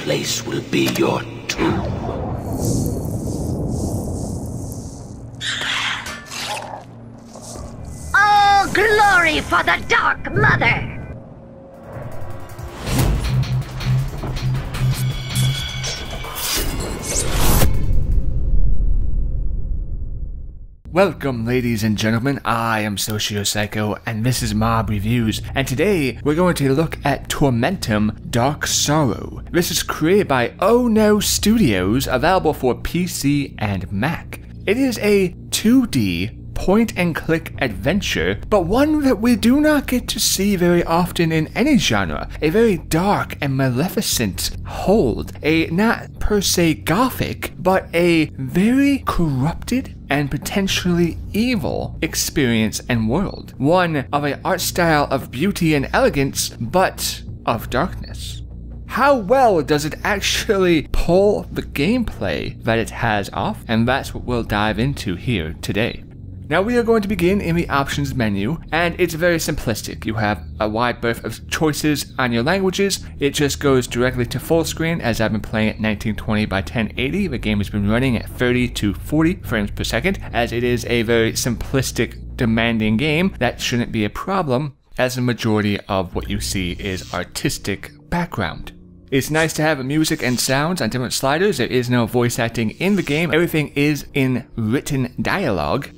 place will be your tomb. All glory for the Dark Mother! Welcome, ladies and gentlemen, I am SocioPsycho, and this is Mob Reviews, and today we're going to look at Tormentum Dark Sorrow. This is created by Oh No Studios, available for PC and Mac. It is a 2D point-and-click adventure, but one that we do not get to see very often in any genre. A very dark and maleficent hold, a not per se gothic, but a very corrupted and potentially evil experience and world. One of an art style of beauty and elegance, but of darkness. How well does it actually pull the gameplay that it has off? And that's what we'll dive into here today. Now we are going to begin in the options menu, and it's very simplistic. You have a wide berth of choices on your languages. It just goes directly to full screen, as I've been playing at 1920 by 1080. The game has been running at 30 to 40 frames per second, as it is a very simplistic, demanding game. That shouldn't be a problem, as the majority of what you see is artistic background. It's nice to have music and sounds on different sliders. There is no voice acting in the game. Everything is in written dialogue.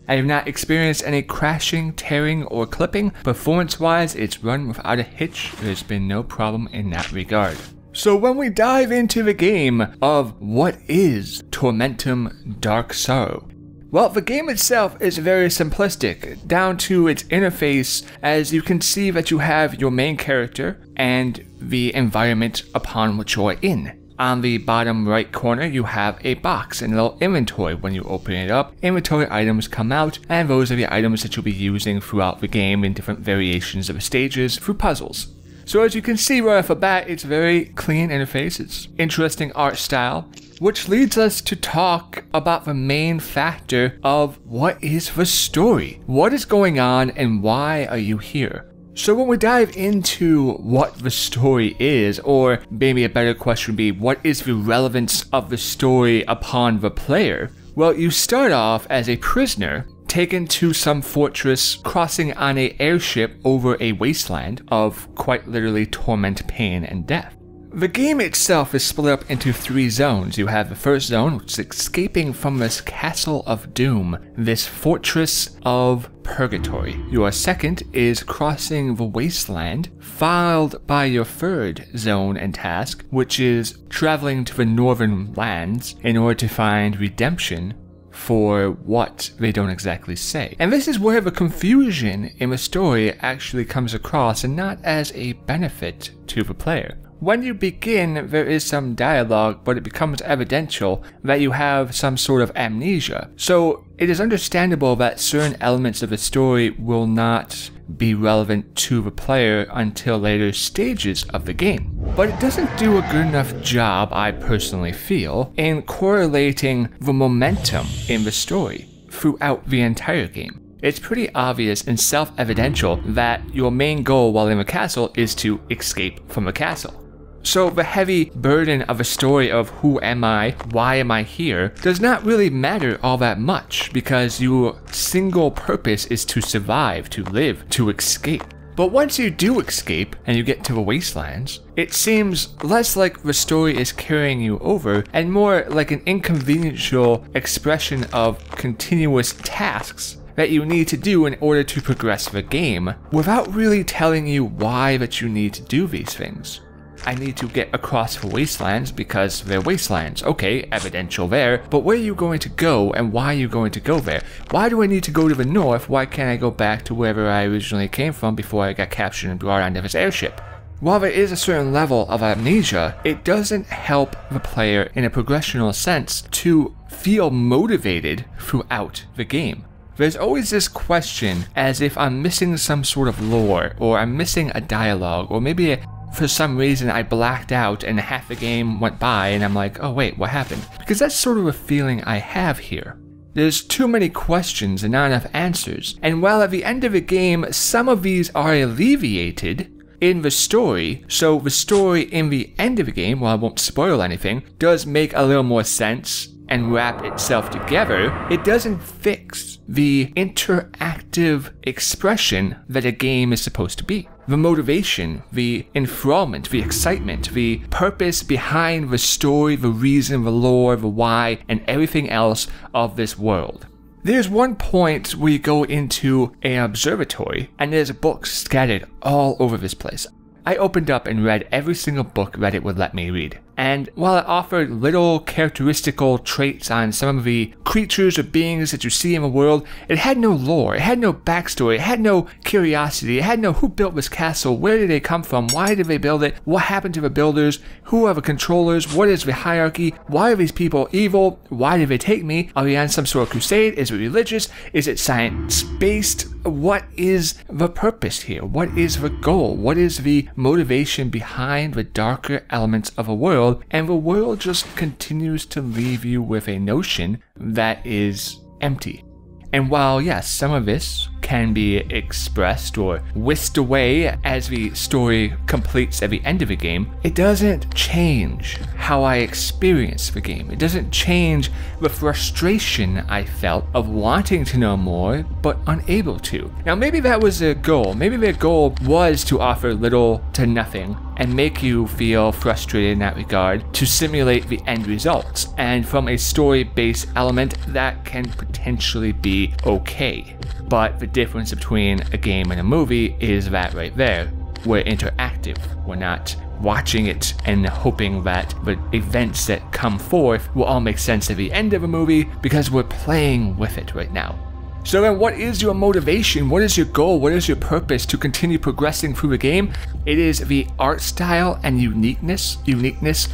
I have not experienced any crashing, tearing, or clipping. Performance-wise, it's run without a hitch. There's been no problem in that regard. So when we dive into the game of what is Tormentum Dark Sorrow, well, the game itself is very simplistic, down to its interface, as you can see that you have your main character and the environment upon which you are in. On the bottom right corner, you have a box and a little inventory. When you open it up, inventory items come out, and those are the items that you'll be using throughout the game in different variations of the stages through puzzles. So as you can see right off the bat, it's very clean interface, it's interesting art style, which leads us to talk about the main factor of what is the story. What is going on and why are you here? So when we dive into what the story is, or maybe a better question would be, what is the relevance of the story upon the player? Well, you start off as a prisoner, taken to some fortress, crossing on an airship over a wasteland of quite literally torment, pain, and death. The game itself is split up into 3 zones. You have the first zone, which is escaping from this castle of doom, this fortress of purgatory. Your second is crossing the wasteland, followed by your third zone and task, which is traveling to the northern lands in order to find redemption for what they don't exactly say. And this is where the confusion in the story actually comes across, and not as a benefit to the player. When you begin, there is some dialogue, but it becomes evidential that you have some sort of amnesia. So it is understandable that certain elements of the story will not be relevant to the player until later stages of the game. But it doesn't do a good enough job, I personally feel, in correlating the momentum in the story throughout the entire game. It's pretty obvious and self-evidential that your main goal while in the castle is to escape from the castle. So the heavy burden of a story of who am I, why am I here, does not really matter all that much, because your single purpose is to survive, to live, to escape. But once you do escape and you get to the wastelands, it seems less like the story is carrying you over and more like an inconveniential expression of continuous tasks that you need to do in order to progress the game, without really telling you why that you need to do these things. I need to get across the wastelands because they're wastelands. Okay, evidential there, but where are you going to go and why are you going to go there? Why do I need to go to the north? Why can't I go back to wherever I originally came from before I got captured and brought onto this airship? While there is a certain level of amnesia, it doesn't help the player in a progressional sense to feel motivated throughout the game. There's always this question as if I'm missing some sort of lore, or I'm missing a dialogue, or maybe for some reason I blacked out and half the game went by and I'm like, oh wait, what happened? Because that's sort of a feeling I have here. There's too many questions and not enough answers, and while at the end of the game some of these are alleviated, in the story. So the story in the end of the game, while I won't spoil anything, does make a little more sense and wrap itself together. It doesn't fix the interactive expression that a game is supposed to be. The motivation, the enthrallment, the excitement, the purpose behind the story, the reason, the lore, the why, and everything else of this world. There's one point where you go into an observatory and there's books scattered all over this place. I opened up and read every single book that it would let me read. And while it offered little characteristical traits on some of the creatures or beings that you see in the world, it had no lore, it had no backstory, it had no curiosity, it had no who built this castle, where did they come from, why did they build it, what happened to the builders, who are the controllers, what is the hierarchy, why are these people evil, why did they take me, are we on some sort of crusade, is it religious, is it science-based, what is the purpose here, what is the goal, what is the motivation behind the darker elements of a world. And the world just continues to leave you with a notion that is empty. And while, yes, some of this can be expressed or whisked away as the story completes at the end of the game, it doesn't change how I experience the game. It doesn't change the frustration I felt of wanting to know more, but unable to. Now, maybe that was a goal. Maybe their goal was to offer little to nothing and make you feel frustrated in that regard to simulate the end results. And from a story-based element, that can potentially be okay. But the difference between a game and a movie is that right there. We're interactive. We're not watching it and hoping that the events that come forth will all make sense at the end of a movie, because we're playing with it right now. So then, what is your motivation? What is your goal? What is your purpose to continue progressing through the game? It is the art style and uniqueness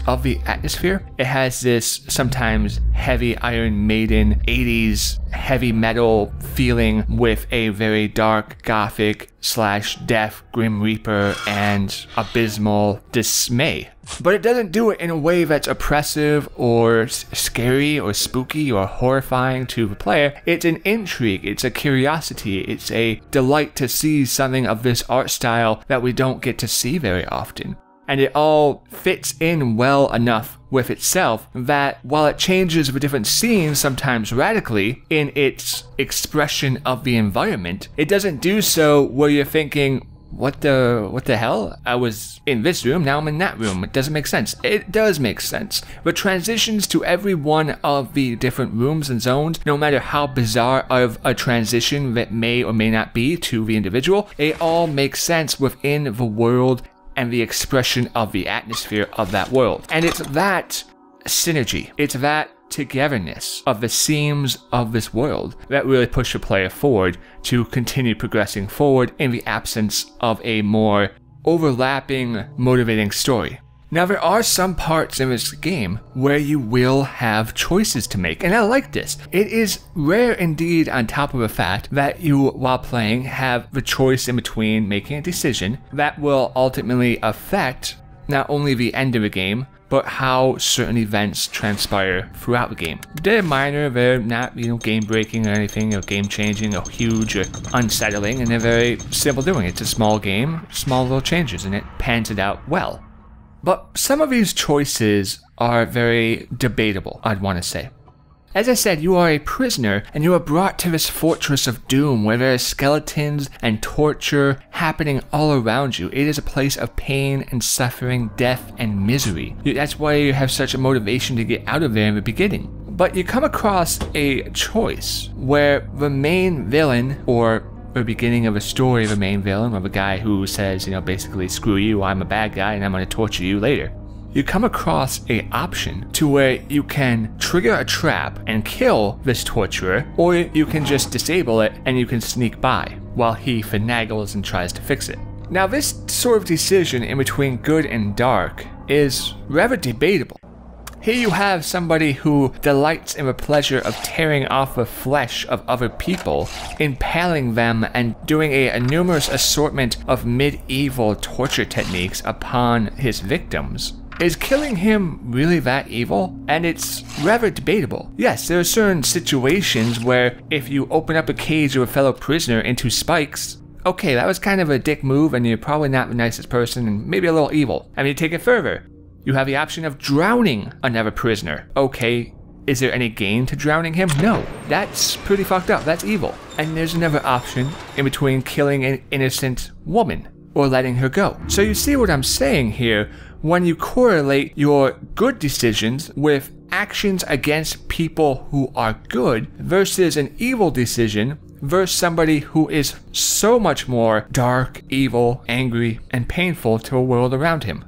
of the atmosphere. It has this sometimes heavy Iron Maiden 80s heavy metal feeling with a very dark gothic / death Grim Reaper and abysmal dismay. But it doesn't do it in a way that's oppressive or scary or spooky or horrifying to the player. It's an intrigue, it's a curiosity, it's a delight to see something of this art style that we don't get to see very often. And it all fits in well enough with itself that while it changes the different scenes sometimes radically in its expression of the environment, it doesn't do so where you're thinking, what the hell? I was in this room, now I'm in that room. It doesn't make sense. It does make sense. The transitions to every one of the different rooms and zones, no matter how bizarre of a transition that may or may not be to the individual, it all makes sense within the world and the expression of the atmosphere of that world. And it's that synergy, it's that togetherness of the seams of this world that really push the player forward to continue progressing forward in the absence of a more overlapping, motivating story. Now, there are some parts in this game where you will have choices to make, and I like this. It is rare indeed, on top of the fact that you, while playing, have the choice in between making a decision that will ultimately affect not only the end of the game, but how certain events transpire throughout the game. They're minor, they're not, game-breaking or anything, or game-changing, or huge, or unsettling, and they're very simple doing. It's a small game, small little changes, and it pans it out well. But some of these choices are very debatable, I'd want to say. As I said, you are a prisoner, and you are brought to this fortress of doom where there are skeletons and torture happening all around you. It is a place of pain and suffering, death and misery. That's why you have such a motivation to get out of there in the beginning. But you come across a choice where the main villain, or the beginning of a story of a main villain, of a guy who says, basically, screw you, I'm a bad guy and I'm going to torture you later. You come across an option to where you can trigger a trap and kill this torturer, or you can just disable it and you can sneak by while he finagles and tries to fix it. Now, this sort of decision in between good and dark is rather debatable. Here you have somebody who delights in the pleasure of tearing off the flesh of other people, impaling them, and doing a numerous assortment of medieval torture techniques upon his victims. Is killing him really that evil? And it's rather debatable. Yes, there are certain situations where if you open up a cage of a fellow prisoner into spikes, Okay, that was kind of a dick move and you're probably not the nicest person and maybe a little evil. I mean, take it further. You have the option of drowning another prisoner. Okay, is there any gain to drowning him? No, that's pretty fucked up. That's evil. And there's another option in between killing an innocent woman or letting her go. So you see what I'm saying here when you correlate your good decisions with actions against people who are good versus an evil decision versus somebody who is so much more dark, evil, angry, and painful to the world around him.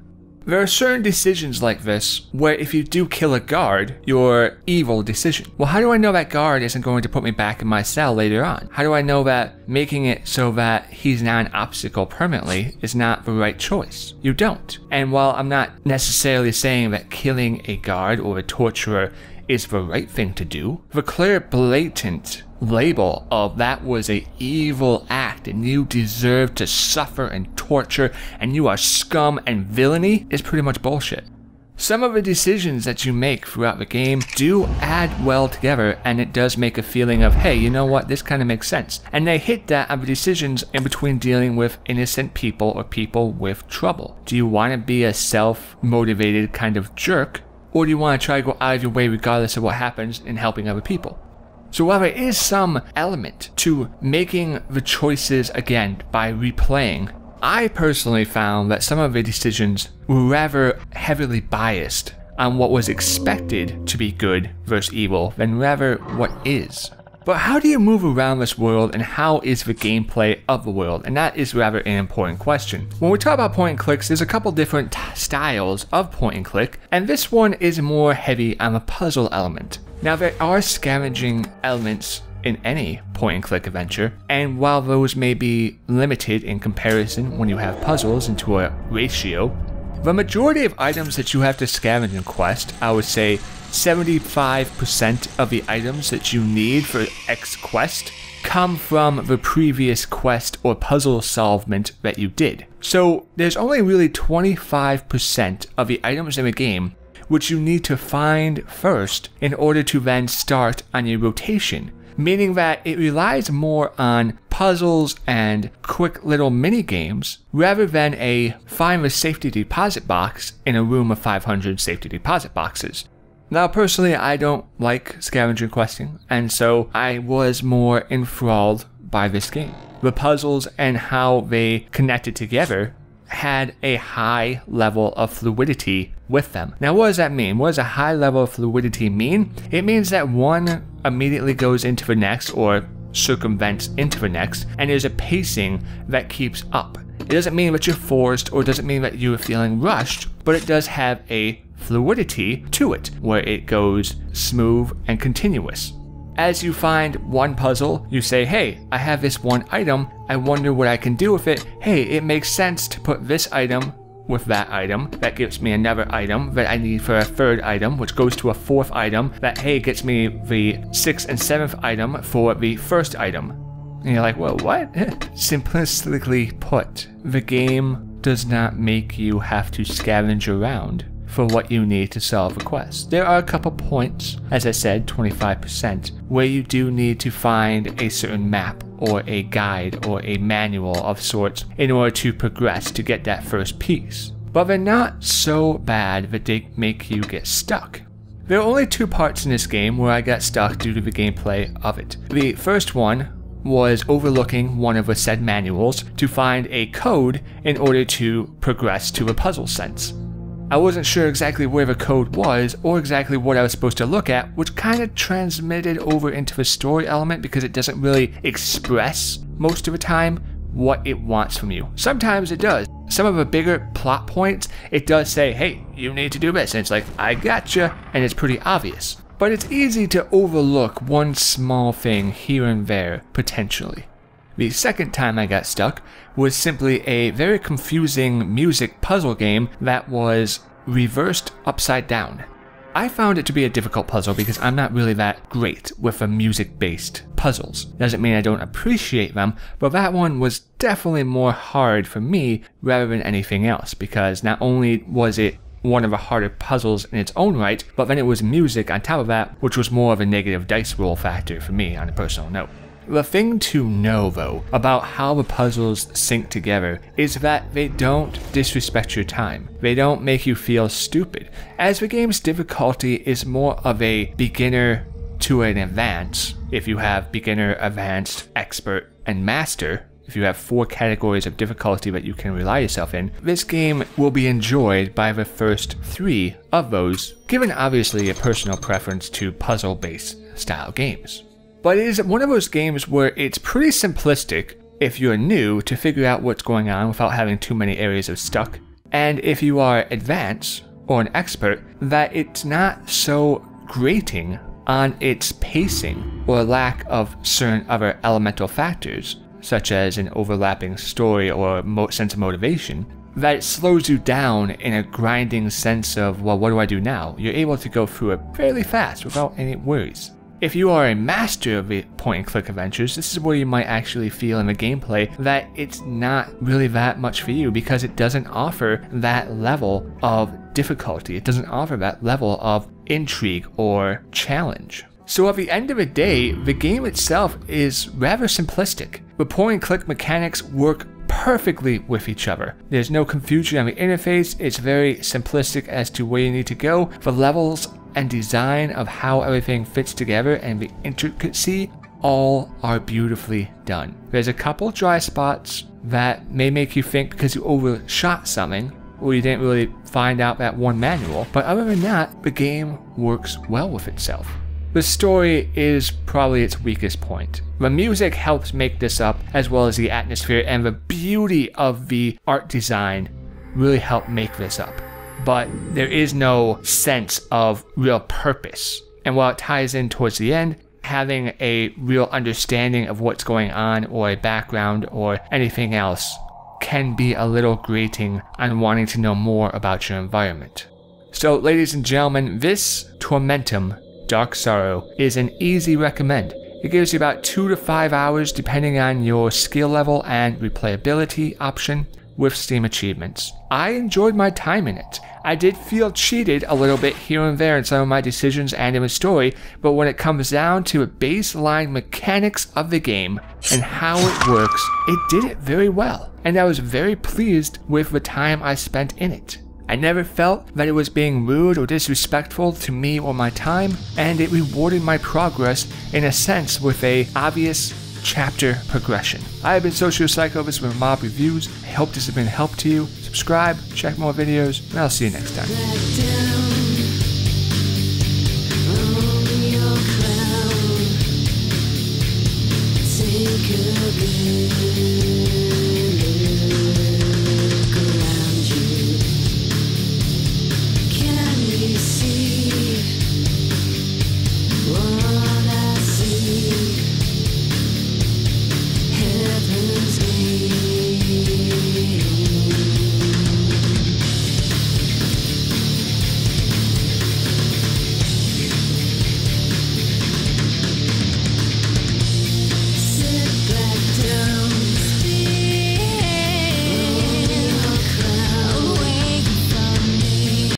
There are certain decisions like this where if you do kill a guard, you're evil decision. Well, how do I know that guard isn't going to put me back in my cell later on? How do I know that making it so that he's not an obstacle permanently is not the right choice? You don't. And while I'm not necessarily saying that killing a guard or a torturer is the right thing to do, the clear, blatant label of that was a evil act and you deserve to suffer and torture and you are scum and villainy is pretty much bullshit. Some of the decisions that you make throughout the game do add well together and it does make a feeling of, hey, you know what, this kind of makes sense. And they hit that on the decisions in between dealing with innocent people or people with trouble. Do you want to be a self-motivated kind of jerk? Or do you want to try to go out of your way regardless of what happens in helping other people? So while there is some element to making the choices again by replaying, I personally found that some of the decisions were rather heavily biased on what was expected to be good versus evil than rather what is. But how do you move around this world and how is the gameplay of the world? And that is rather an important question. When we talk about point and clicks, there's a couple different styles of point and click, and this one is more heavy on the puzzle element. Now there are scavenging elements in any point and click adventure, and while those may be limited in comparison when you have puzzles into a ratio, the majority of items that you have to scavenge in quest, I would say 75% of the items that you need for X quest come from the previous quest or puzzle solvement that you did. So there's only really 25% of the items in the game which you need to find first in order to then start on your rotation, meaning that it relies more on puzzles and quick little mini games rather than a find the safety deposit box in a room of 500 safety deposit boxes. Now personally I don't like scavenger questing, and so I was more enthralled by this game. The puzzles and how they connected together had a high level of fluidity with them. Now what does that mean? What does a high level of fluidity mean? It means that one immediately goes into the next or circumvents into the next, and there's a pacing that keeps up. It doesn't mean that you're forced or doesn't mean that you're feeling rushed, but it does have a fluidity to it where it goes smooth and continuous. As you find one puzzle, you say, hey, I have this one item, I wonder what I can do with it. Hey, it makes sense to put this item with that item. That gives me another item that I need for a third item, which goes to a fourth item that, hey, gets me the sixth and seventh item for the first item. And you're like, well, what? Simplistically put, the game does not make you have to scavenge around for what you need to solve a quest. There are a couple points, as I said, 25%, where you do need to find a certain map or a guide or a manual of sorts in order to progress to get that first piece. But they're not so bad that they make you get stuck. There are only two parts in this game where I got stuck due to the gameplay of it. The first one was overlooking one of the said manuals to find a code in order to progress to a puzzle sense. I wasn't sure exactly where the code was or exactly what I was supposed to look at, which kind of transmitted over into the story element because it doesn't really express most of the time what it wants from you. Sometimes it does. Some of the bigger plot points, it does say, hey, you need to do this, and it's like, I gotcha, and it's pretty obvious. But it's easy to overlook one small thing here and there, potentially. The second time I got stuck was simply a very confusing music puzzle game that was reversed upside down. I found it to be a difficult puzzle because I'm not really that great with the music-based puzzles. Doesn't mean I don't appreciate them, but that one was definitely more hard for me rather than anything else, because not only was it one of the harder puzzles in its own right, but then it was music on top of that, which was more of a negative dice roll factor for me on a personal note. The thing to know, though, about how the puzzles sync together is that they don't disrespect your time. They don't make you feel stupid, as the game's difficulty is more of a beginner to an advanced. If you have beginner, advanced, expert, and master, if you have 4 categories of difficulty that you can rely yourself in, this game will be enjoyed by the first 3 of those, given obviously a personal preference to puzzle-based style games. But it is one of those games where it's pretty simplistic if you're new to figure out what's going on without having too many areas of stuck, and if you are advanced or an expert, that it's not so grating on its pacing or lack of certain other elemental factors, such as an overlapping story or sense of motivation, that it slows you down in a grinding sense of, well, what do I do now? You're able to go through it fairly fast without any worries. If you are a master of the point-and-click adventures, this is where you might actually feel in the gameplay that it's not really that much for you because it doesn't offer that level of difficulty. It doesn't offer that level of intrigue or challenge. So at the end of the day, the game itself is rather simplistic. The point-and-click mechanics work perfectly with each other. There's no confusion on the interface, it's very simplistic as to where you need to go. The levels and design of how everything fits together and the intricacy all are beautifully done. There's a couple dry spots that may make you think because you overshot something or you didn't really find out that one manual, but other than that, the game works well with itself. The story is probably its weakest point. The music helps make this up, as well as the atmosphere and the beauty of the art design really help make this up. But there is no sense of real purpose. And while it ties in towards the end, having a real understanding of what's going on or a background or anything else can be a little grating on wanting to know more about your environment. So ladies and gentlemen, this Tormentum Dark Sorrow is an easy recommend. It gives you about 2 to 5 hours depending on your skill level and replayability option with Steam achievements. I enjoyed my time in it. I did feel cheated a little bit here and there in some of my decisions and in the story, but when it comes down to the baseline mechanics of the game and how it works, it did it very well, and I was very pleased with the time I spent in it. I never felt that it was being rude or disrespectful to me or my time, and it rewarded my progress in a sense with a obvious chapter progression. I have been SocioPsycho, this has been Mob Reviews. I hope this has been a help to you. Subscribe, check more videos, and I'll see you next time. Take again.